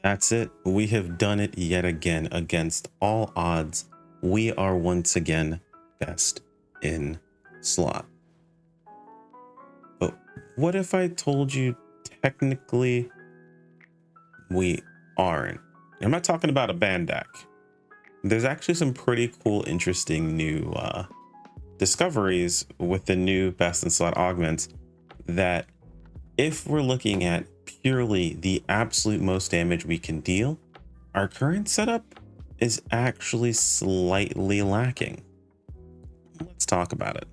That's it. We have done it yet again. Against all odds, we are once again best in slot. But what if I told you technically we aren't? I'm not talking about a band deck. There's actually some pretty cool, interesting new discoveries with the new best in slot augments that, if we're looking at purely the absolute most damage we can deal, our current setup is actually slightly lacking. Let's talk about it.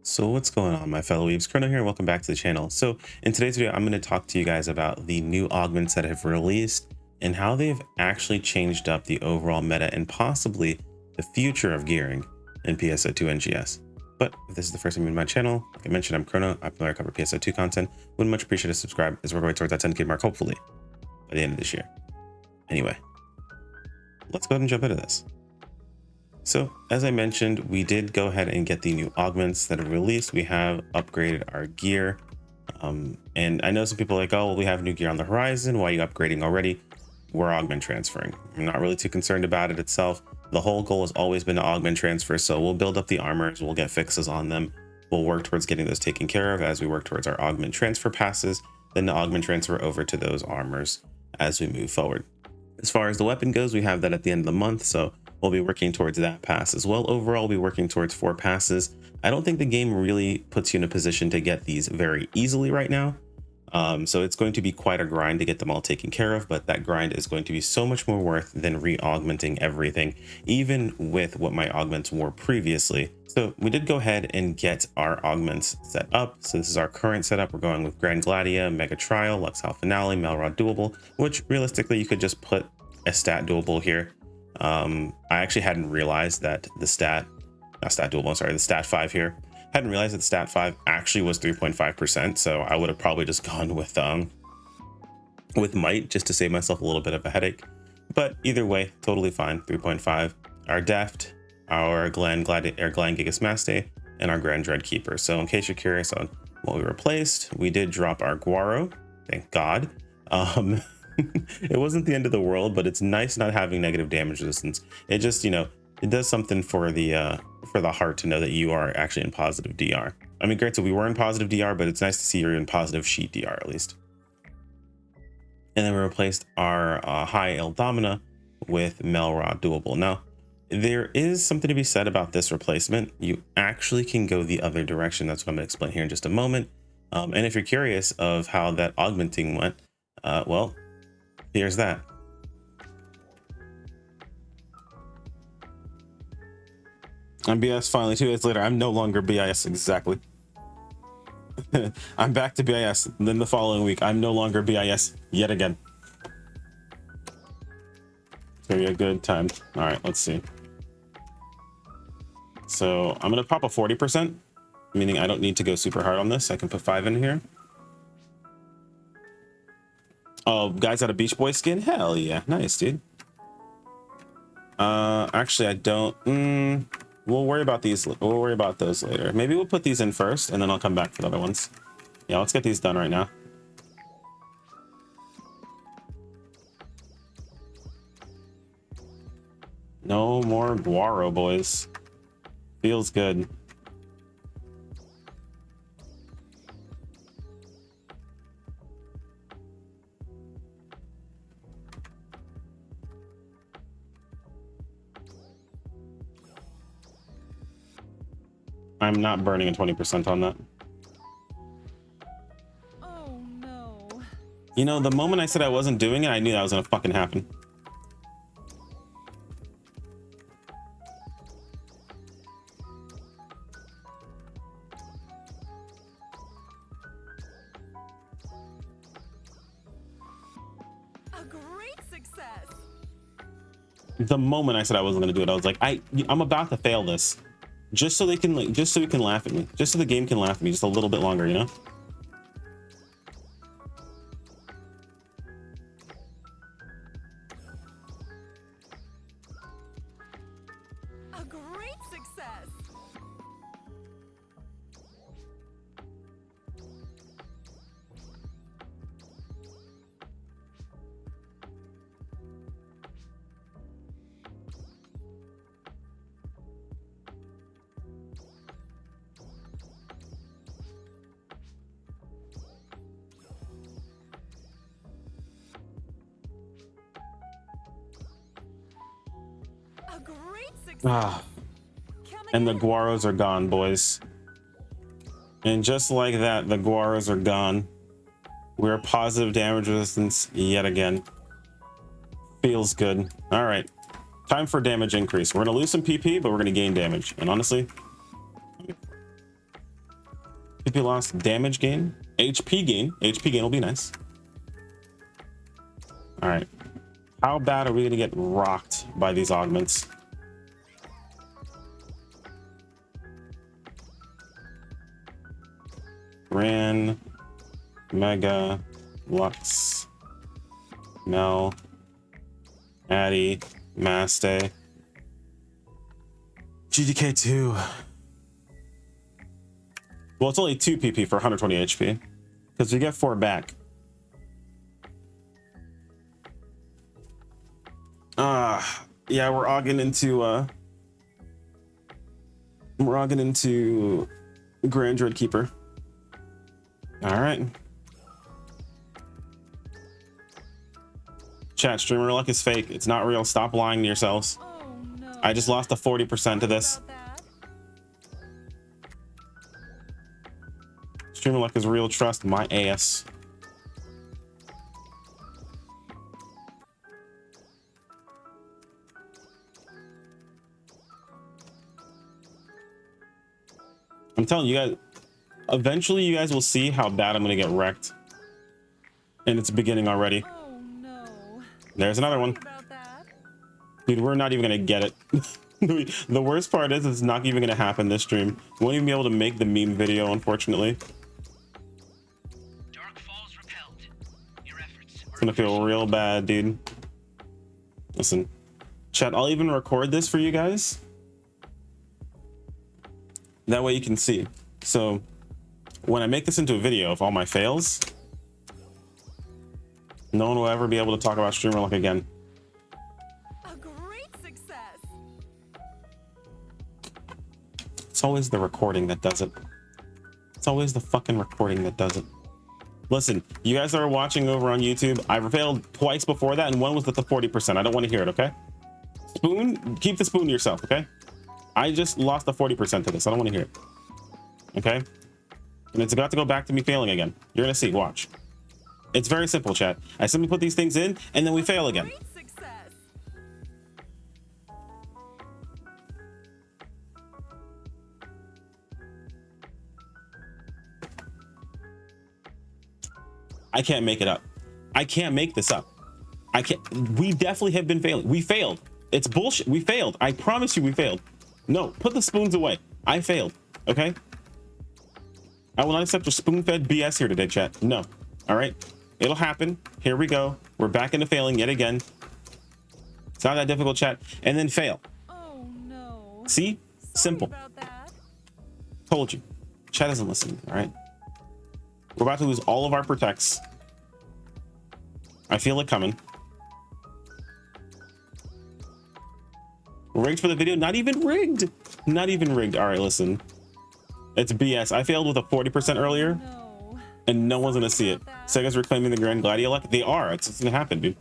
So what's going on, my fellow weebs? Chrono here, welcome back to the channel. So in today's video, I'm going to talk to you guys about the new augments that have released and how they've actually changed up the overall meta and possibly the future of gearing in PSO2NGS. But if this is the first time you're in my channel, like I mentioned, I'm Chrono. I cover PSO2 content. Would much appreciate a subscribe as we're going towards that 10K mark, hopefully by the end of this year. Anyway, let's go ahead and jump into this. So as I mentioned, we did go ahead and get the new augments that are released. We have upgraded our gear. And I know some people are like, oh, well, we have new gear on the horizon. Why are you upgrading already? We're augment transferring. I'm not really too concerned about it itself. The whole goal has always been to augment transfer. So we'll build up the armors. We'll get fixes on them. We'll work towards getting those taken care of as we work towards our augment transfer passes, then the augment transfer over to those armors as we move forward. As far as the weapon goes, we have that at the end of the month. So we'll be working towards that pass as well. Overall, we'll be working towards 4 passes. I don't think the game really puts you in a position to get these very easily right now. So it's going to be quite a grind to get them all taken care of, but that grind is going to be so much more worth than re-augmenting everything, even with what my augments were previously. So we did go ahead and get our augments set up. So this is our current setup. We're going with Grand Gladia, Mega Trial, Luxhal Finale, Melrod Doable, which realistically you could just put a stat doable here. I actually hadn't realized that the stat 5 here. Hadn't realized that the stat 5 actually was 3.5%. So I would have probably just gone with might just to save myself a little bit of a headache. But either way, totally fine. 3.5. Our deft, our Glen Gigas Maste, and our Grand Dread Keeper. So in case you're curious on what we replaced, we did drop our Guaro. Thank God. It wasn't the end of the world, but it's nice not having negative damage resistance. It just, it does something for the heart to know that you are actually in positive DR. I mean, granted, we were in positive DR, but it's nice to see you're in positive sheet DR at least. And then we replaced our High El Domina with Melrod Doable. Now, there is something to be said about this replacement. You actually can go the other direction. That's what I'm going to explain here in just a moment. And if you're curious of how that augmenting went, well, here's that. I'm BIS finally 2 days later. I'm no longer BIS, exactly. I'm back to BIS. Then the following week, I'm no longer BIS yet again. It's gonna be a good time. All right, let's see. So I'm gonna pop a 40%, meaning I don't need to go super hard on this. I can put 5 in here. Oh, guys got a Beach Boy skin? Hell yeah, nice, dude. Actually, I don't. We'll worry about these. We'll worry about those later. Maybe we'll put these in first, and then I'll come back for the other ones. Yeah, let's get these done right now. No more Guaro, boys. Feels good. I'm not burning a 20% on that. Oh no. You know, the moment I said I wasn't doing it, I knew that was gonna fucking happen. A great success. The moment I said I wasn't gonna do it, I was like, I'm about to fail this. Just so they can, like, just so we can laugh at me. Just so the game can laugh at me just a little bit longer, you know? A great success. great success. Ah, Come and the again. Guaros are gone, boys. And just like that, the Guaros are gone. We're positive damage resistance yet again. Feels good. All right, time for damage increase. We're gonna lose some PP, but we're gonna gain damage. And honestly, PP loss, damage gain, HP gain. HP gain will be nice. All right, how bad are we gonna get rocked by these augments? Ran, Mega, Lux, Mel, Addy, Maste, GDK2. Well, it's only 2 PP for 120 HP because we get 4 back. Yeah, we're ogging into Grand Dread Keeper. All right. Chat, streamer luck is fake. It's not real. Stop lying to yourselves. Oh no. I just lost a 40% to this. About that. Streamer luck is real. Trust my ass. I'm telling you guys, eventually you guys will see how bad I'm gonna get wrecked. And it's beginning already. Oh no. There's another one. About that. Dude, we're not even gonna get it. The worst part is it's not even gonna happen this stream. We won't even be able to make the meme video, unfortunately. Dark falls repelled. Your efforts It's gonna feel real bad, dude. Listen, chat, I'll even record this for you guys. That way you can see. So when I make this into a video of all my fails, no one will ever be able to talk about streamer luck again. A great success. It's always the recording that does it. It's always the fucking recording that does it. Listen, you guys that are watching over on YouTube, I failed twice before that, and one was at the 40%. I don't want to hear it, okay? Spoon, keep the spoon to yourself, okay? I just lost the 40% to this. I don't want to hear it. Okay? And it's about to go back to me failing again. You're gonna see, watch. It's very simple, chat. I simply put these things in, and then we fail again. Great success. I can't make it up. I can't make this up. I can't. We definitely have been failing. We failed. It's bullshit. We failed. I promise you we failed. No, put the spoons away. I failed. Okay? I will not accept your spoon-fed BS here today, chat. No. All right? It'll happen. Here we go. We're back into failing yet again. It's not that difficult, chat. And then fail. Oh no. See? Sorry Simple. about that. Told you. Chat isn't listening, all right? We're about to lose all of our protects. I feel it coming. Rigged for the video? Not even rigged. Not even rigged. All right, listen. It's BS. I failed with a 40% earlier, No. and no one's gonna see it. Sega's reclaiming the Grand Gladiator luck. They are. It's gonna happen, dude.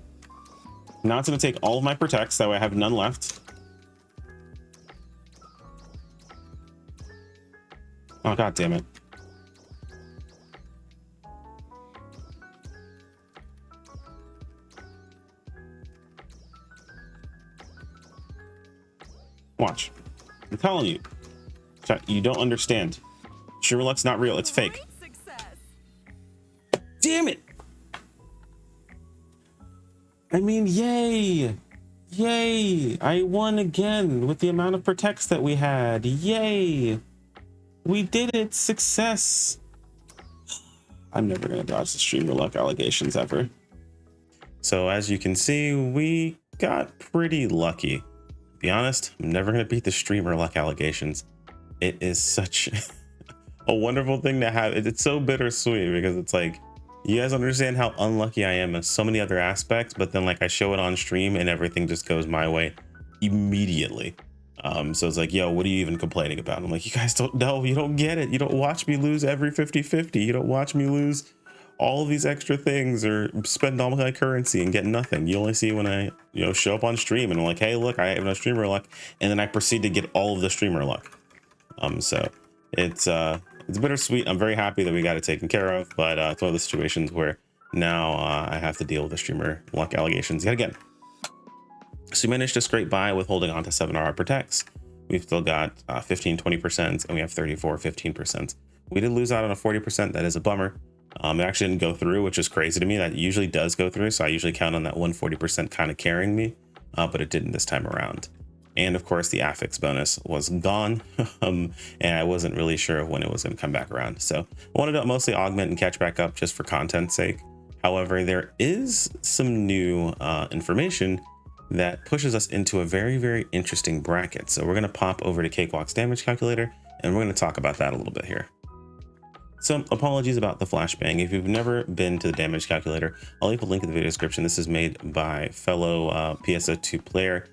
Now it's gonna take all of my protects. That way I have none left. Oh, god damn it. Watch. I'm telling you. Chat, you don't understand. Streamer luck's not real. It's fake. Great success. Damn it. I mean, yay. Yay. I won again with the amount of protects that we had. Yay. We did it. Success. I'm never going to dodge the streamer luck allegations ever. So as you can see, we got pretty lucky. To be honest, I'm never going to beat the streamer luck allegations. It is such a wonderful thing to have. It's so bittersweet because it's like, you guys understand how unlucky I am in so many other aspects, but then like I show it on stream and everything just goes my way immediately. So it's like, yo, what are you even complaining about? I'm like, you guys don't know, you don't get it. You don't watch me lose every 50-50. You don't watch me lose all of these extra things or spend all my currency and get nothing. You only see when I, show up on stream and I'm like, hey, look, I have no streamer luck. And then I proceed to get all of the streamer luck. So it's bittersweet. I'm very happy that we got it taken care of, but it's one of the situations where now I have to deal with the streamer luck allegations yet again. So we managed to scrape by with holding on to 7R protects. We've still got 15-20%, and we have 34-15%. We did lose out on a 40%. That is a bummer. It actually didn't go through, which is crazy to me. That usually does go through, so I usually count on that 140% kind of carrying me, but it didn't this time around. And of course, the affix bonus was gone, and I wasn't really sure when it was going to come back around. So I wanted to mostly augment and catch back up just for content's sake. However, there is some new information that pushes us into a very, very interesting bracket. So we're going to pop over to Cakewalk's damage calculator, and we're going to talk about that a little bit here. So apologies about the flashbang. If you've never been to the damage calculator, I'll leave a link in the video description. This is made by fellow PSO2 player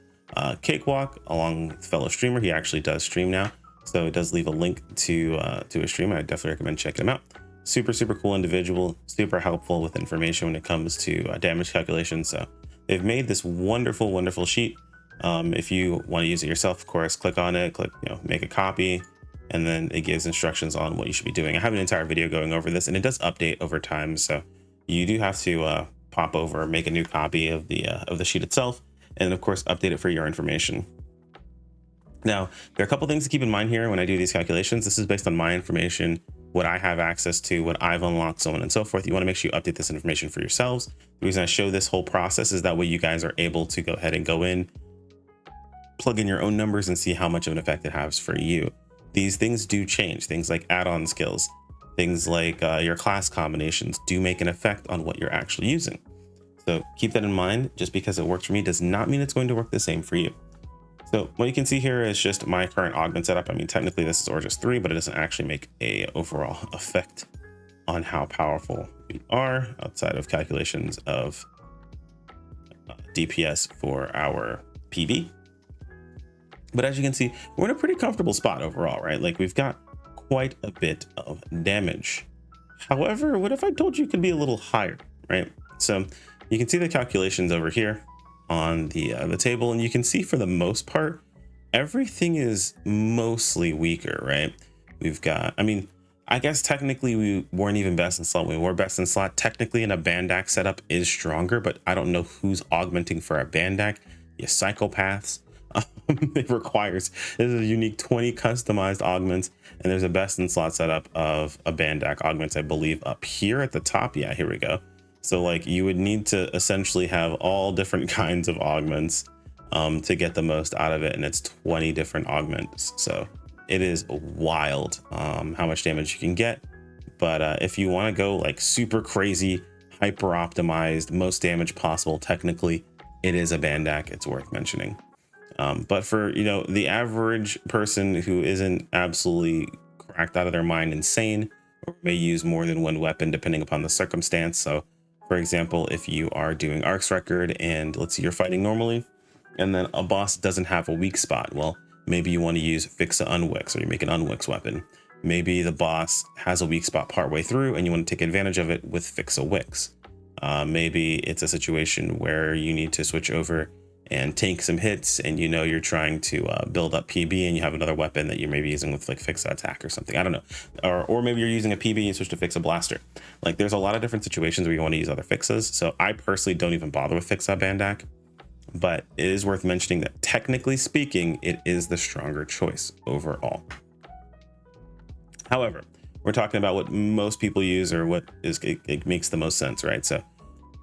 Cakewalk, along with fellow streamer. He actually does stream now, so it does leave a link to a stream. I definitely recommend checking him out. Super cool individual, super helpful with information when it comes to damage calculations. So they've made this wonderful sheet. If you want to use it yourself, of course, click on it, make a copy, and then it gives instructions on what you should be doing. I have an entire video going over this, and it does update over time, so you do have to pop over, make a new copy of the sheet itself, and of course update it for your information. Now, there are a couple things to keep in mind here when I do these calculations. This is based on my information, what I have access to, what I've unlocked, so on and so forth. You want to make sure you update this information for yourselves. The reason I show this whole process is that way you guys are able to go ahead and go in, plug in your own numbers, and see how much of an effect it has for you. These things do change. Things like add-on skills, things like your class combinations do make an effect on what you're actually using. So keep that in mind. Just because it works for me does not mean it's going to work the same for you. So what you can see here is just my current augment setup. I mean, technically this is Origis 3, but it doesn't actually make a overall effect on how powerful we are outside of calculations of DPS for our PB. But as you can see, we're in a pretty comfortable spot overall, right? Like we've got quite a bit of damage. However, what if I told you it could be a little higher, right? So you can see the calculations over here on the table, and you can see for the most part, everything is mostly weaker, right? We've got, I mean, I guess technically we weren't even best in slot. We were best in slot. Technically in a Bandak setup is stronger, but I don't know who's augmenting for a Bandak. You psychopaths. It requires, this is a unique 20 customized augments, and there's a best in slot setup of a Bandak augments, I believe, up here at the top. Yeah, here we go. So like you would need to essentially have all different kinds of augments to get the most out of it, and it's 20 different augments. So it is wild how much damage you can get. But if you want to go like super crazy, hyper optimized, most damage possible, technically it is a Bandak. It's worth mentioning. But for, the average person who isn't absolutely cracked out of their mind insane, or may use more than one weapon depending upon the circumstance. So for example, if you are doing Arc's record and let's say you're fighting normally, and then a boss doesn't have a weak spot, well, maybe you want to use Fixa Unwix, or you make an Unwix weapon. Maybe the boss has a weak spot partway through and you want to take advantage of it with Fixa Wix. Maybe it's a situation where you need to switch over and take some hits, and you're trying to build up PB, and you have another weapon that you're maybe using with like Fixa Attack or something. I don't know. Or maybe you're using a PB and you switch to Fixa Blaster. Like there's a lot of different situations where you want to use other Fixas. So I personally don't even bother with Fixa Bandak, but it is worth mentioning that technically speaking, it is the stronger choice overall. However, we're talking about what most people use, or what it makes the most sense, right? So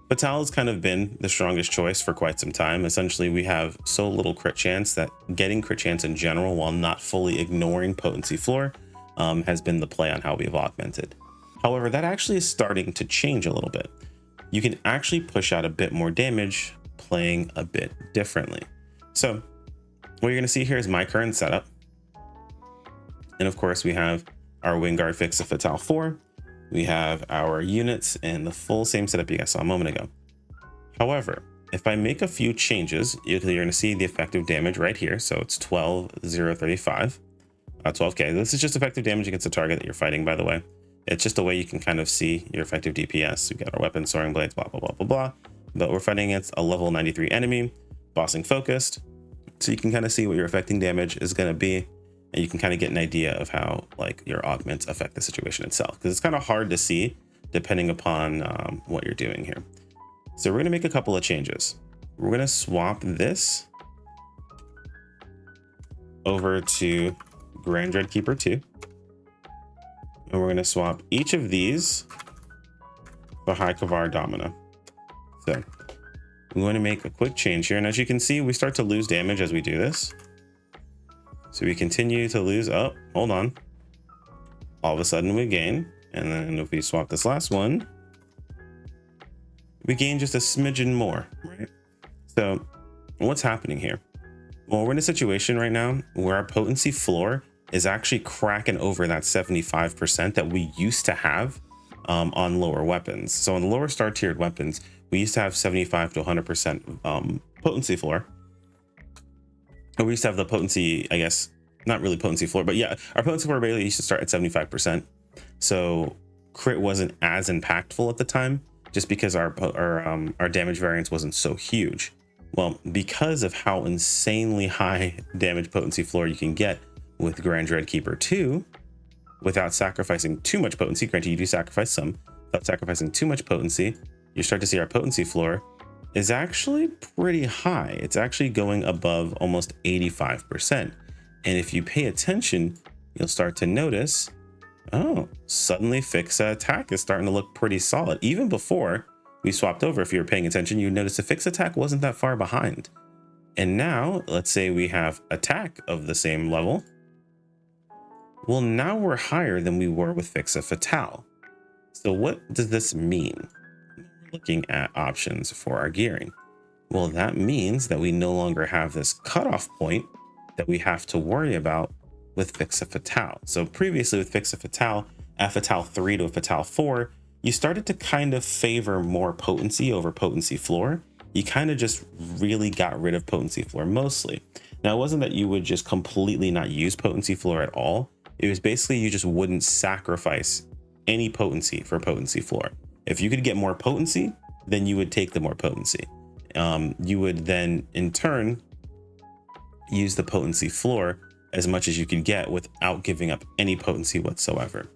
Fatal has kind of been the strongest choice for quite some time. Essentially, we have so little crit chance that getting crit chance in general, while not fully ignoring potency floor, has been the play on how we've augmented. However, that actually is starting to change a little bit. You can actually push out a bit more damage playing a bit differently. So what you're going to see here is my current setup. And of course, we have our Wingard Fixa Fatal 4. We have our units and the full same setup you guys saw a moment ago. However, if I make a few changes, you're going to see the effective damage right here. So it's 12,035, 12k. This is just effective damage against the target that you're fighting, by the way. It's just a way you can kind of see your effective DPS. We got our weapon, soaring blades, blah, blah, blah, blah, blah. But we're fighting against a level 93 enemy, bossing focused. So you can kind of see what your affecting damage is going to be. And you can kind of get an idea of how like your augments affect the situation itself. Because it's kind of hard to see depending upon what you're doing here. So we're going to make a couple of changes. We're going to swap this over to Grand Dreadkeeper 2. And we're going to swap each of these for High Kavar Domina. So I'm going to make a quick change here. And as you can see, we start to lose damage as we do this. So we continue to lose. Oh, hold on. All of a sudden we gain. And then if we swap this last one, we gain just a smidgen more, right? So what's happening here? Well, we're in a situation right now where our potency floor is actually cracking over that 75% that we used to have on lower weapons. So on the lower star tiered weapons, we used to have 75 to 100% potency floor. And we used to have the potency, I guess, not really potency floor, but yeah, our potency floor basically used to start at 75%. So crit wasn't as impactful at the time, just because our damage variance wasn't so huge. Well, because of how insanely high damage potency floor you can get with Grand Dreadkeeper 2, without sacrificing too much potency, granted you do sacrifice some, without sacrificing too much potency, you start to see our potency floor is actually pretty high. It's actually going above almost 85%. And if you pay attention, you'll start to notice, oh, suddenly Fixa attack is starting to look pretty solid. Even before we swapped over, if you were paying attention, you notice the Fixa attack wasn't that far behind. And now, let's say we have attack of the same level. Well, now we're higher than we were with Fixa Fatale. So what does this mean? Looking at options for our gearing. Well, that means that we no longer have this cutoff point that we have to worry about with Fixa Fatale. So previously with Fixa Fatale, at Fatale 3 to a Fatale 4, you started to kind of favor more potency over potency floor. You kind of just really got rid of potency floor mostly. Now, it wasn't that you would just completely not use potency floor at all. It was basically you just wouldn't sacrifice any potency for potency floor. If you could get more potency, then you would take the more potency. You would then in turn use the potency floor as much as you could get without giving up any potency whatsoever.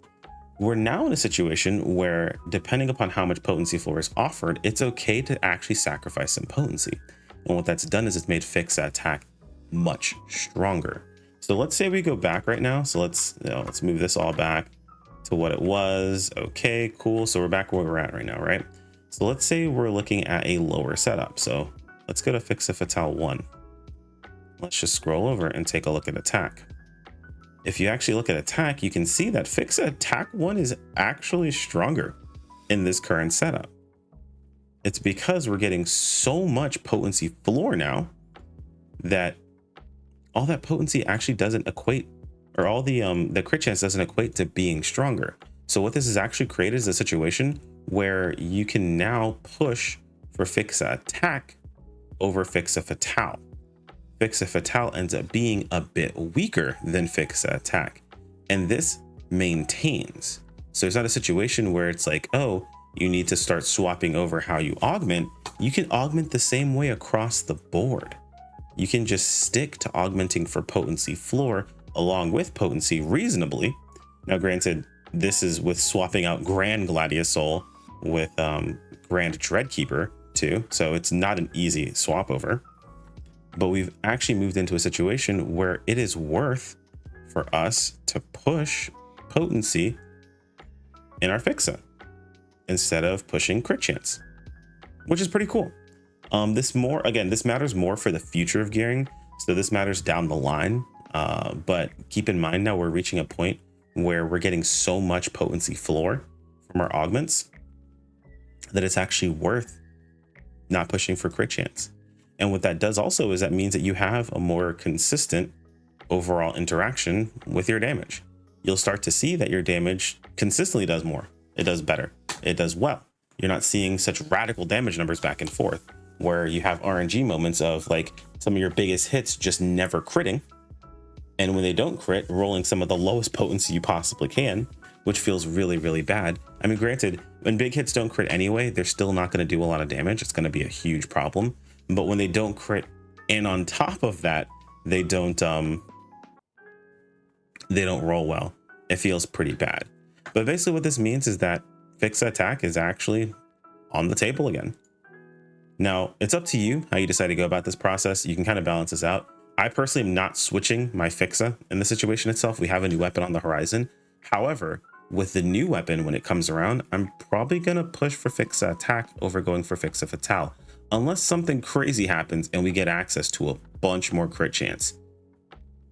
We're now in a situation where, depending upon how much potency floor is offered, it's okay to actually sacrifice some potency. And what that's done is it's made Fixa attack much stronger. So let's say we go back right now. So let's move this all back to what it was. Okay, cool. So we're back where we're at right now, right? So let's say we're looking at a lower setup. So let's go to Fixa Fatale 1. Let's just scroll over and take a look at attack. If you actually look at attack, you can see that Fixa attack 1 is actually stronger in this current setup. It's because we're getting so much potency floor now that all that potency actually doesn't equate, or all the crit chance doesn't equate to being stronger. So what this has actually created is a situation where you can now push for Fixa attack over Fixa Fatale. Fixa Fatale ends up being a bit weaker than Fixa attack, and this maintains. So it's not a situation where it's like, oh, you need to start swapping over how you augment. You can augment the same way across the board. You can just stick to augmenting for potency floor along with potency reasonably. Now, granted, this is with swapping out Grand Gladius Soul with Grand Dreadkeeper too, so it's not an easy swap over. But we've actually moved into a situation where it is worth for us to push potency in our Fixa instead of pushing crit chance, which is pretty cool. This matters more for the future of gearing. So this matters down the line. But keep in mind now we're reaching a point where we're getting so much potency floor from our augments that it's actually worth not pushing for crit chance. And what that does also is that means that you have a more consistent overall interaction with your damage. You'll start to see that your damage consistently does more. It does better. It does well. You're not seeing such radical damage numbers back and forth where you have RNG moments of like some of your biggest hits just never critting. And when they don't crit, rolling some of the lowest potency you possibly can, which feels really, really bad. I mean, granted, when big hits don't crit anyway, they're still not going to do a lot of damage. It's going to be a huge problem. But when they don't crit, and on top of that, they don't roll well, it feels pretty bad. But basically what this means is that Fixa attack is actually on the table again. Now, it's up to you how you decide to go about this process. You can kind of balance this out. I personally am not switching my Fixa in the situation itself. We have a new weapon on the horizon. However, with the new weapon, when it comes around, I'm probably going to push for Fixa attack over going for Fixa fatale, unless something crazy happens and we get access to a bunch more crit chance.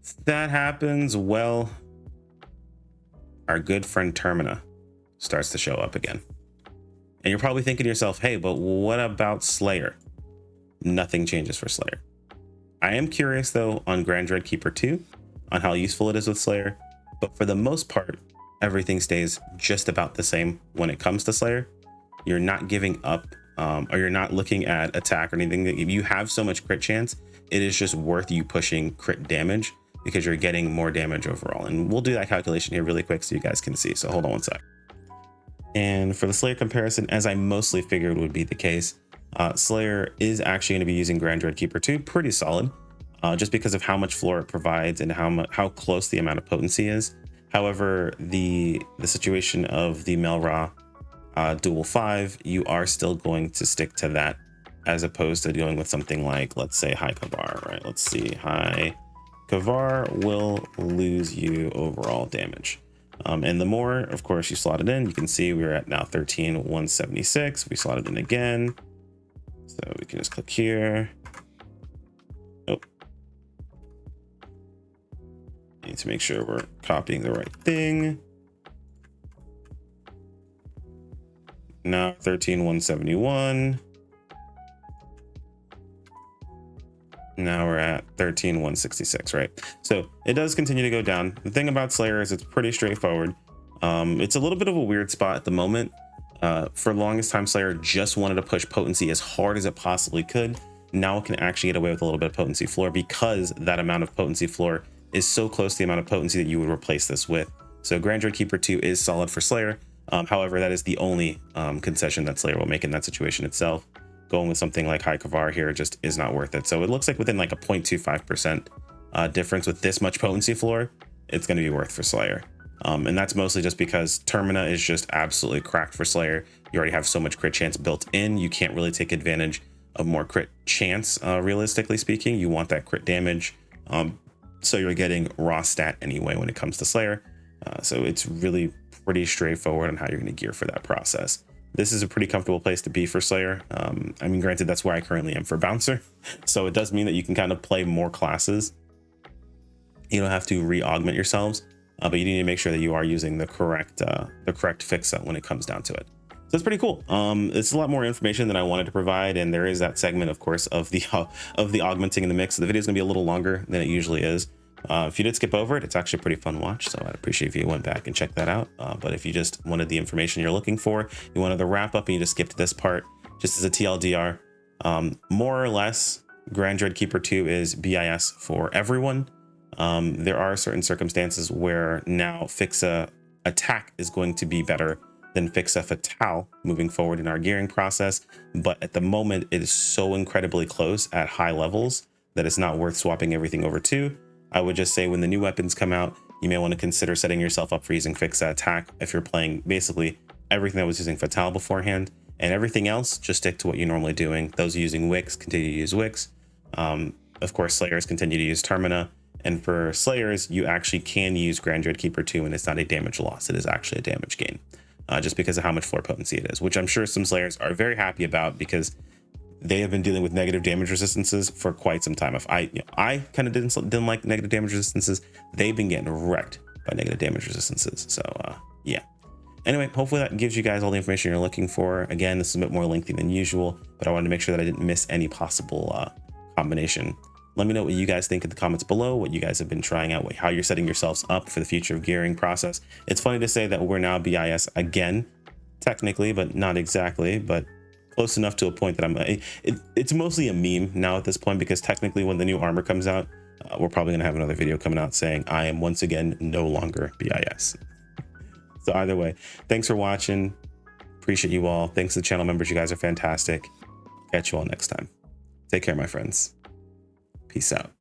If that happens, well, our good friend Termina starts to show up again. And you're probably thinking to yourself, hey, but what about Slayer? Nothing changes for Slayer. I am curious though on Grand Dread Keeper 2 on how useful it is with Slayer, but for the most part, everything stays just about the same when it comes to Slayer. You're not giving up or you're not looking at attack or anything. If you have so much crit chance, it is just worth you pushing crit damage because you're getting more damage overall. And we'll do that calculation here really quick so you guys can see. So hold on one sec. And for the Slayer comparison, as I mostly figured would be the case, Slayer is actually going to be using Grand Dread Keeper 2 pretty solid, just because of how much floor it provides and how close the amount of potency is. However, the situation of the Melra Dual 5, you are still going to stick to that as opposed to going with something like, let's say, High Kavar, right? Let's see, High Kavar will lose you overall damage. And the more, of course, you slot it in, you can see we're at now 13,176. We slot it in again. So we can just click here. Oh. Need to make sure we're copying the right thing. Now 13,171. Now we're at 13,166, right? So it does continue to go down. The thing about Slayer is it's pretty straightforward. It's a little bit of a weird spot at the moment. For the longest time, Slayer just wanted to push potency as hard as it possibly could. Now it can actually get away with a little bit of potency floor because that amount of potency floor is so close to the amount of potency that you would replace this with. So Grand Dread Keeper 2 is solid for Slayer. However, that is the only concession that Slayer will make in that situation itself. Going with something like High Kavar here just is not worth it. So it looks like within like a 0.25% difference with this much potency floor, it's going to be worth for Slayer. And that's mostly just because Termina is just absolutely cracked for Slayer. You already have so much crit chance built in. You can't really take advantage of more crit chance, realistically speaking. You want that crit damage. So you're getting raw stat anyway when it comes to Slayer. So it's really pretty straightforward on how you're going to gear for that process. This is a pretty comfortable place to be for Slayer. I mean, granted, that's where I currently am for Bouncer. So it does mean that you can kind of play more classes. You don't have to re-augment yourselves, but you need to make sure that you are using the correct Fixa when it comes down to it. So it's pretty cool. It's a lot more information than I wanted to provide, and there is that segment, of course, of the augmenting in the mix. So the video is gonna be a little longer than it usually is. If you did skip over it, it's actually a pretty fun watch, so I'd appreciate if you went back and checked that out. But if you just wanted the information you're looking for, you wanted the wrap up and you just skipped this part, just as a TLDR, more or less, Grand Dread Keeper 2 is BIS for everyone. There are certain circumstances where now Fixa attack is going to be better than Fixa fatale moving forward in our gearing process. But at the moment, it is so incredibly close at high levels that it's not worth swapping everything over to. I would just say when the new weapons come out, you may want to consider setting yourself up for using Fixa attack if you're playing basically everything that was using fatale beforehand, and everything else, just stick to what you're normally doing. Those using Wix, continue to use Wix. Of course, Slayers continue to use Termina. And for Slayers, you actually can use Grand Dread Keeper 2, and it's not a damage loss. It is actually a damage gain, just because of how much floor potency it is, which I'm sure some Slayers are very happy about because they have been dealing with negative damage resistances for quite some time. If I kind of didn't like negative damage resistances, they've been getting wrecked by negative damage resistances. So yeah. Anyway, hopefully that gives you guys all the information you're looking for. Again, this is a bit more lengthy than usual, but I wanted to make sure that I didn't miss any possible combination. Let me know what you guys think in the comments below, what you guys have been trying out, how you're setting yourselves up for the future of gearing process. It's funny to say that we're now BIS again, technically, but not exactly, but close enough to a point that it's mostly a meme now at this point, because technically when the new armor comes out, we're probably gonna have another video coming out saying I am once again no longer BIS. So either way, thanks for watching. Appreciate you all. Thanks to the channel members. You guys are fantastic. Catch you all next time. Take care, my friends. Peace out.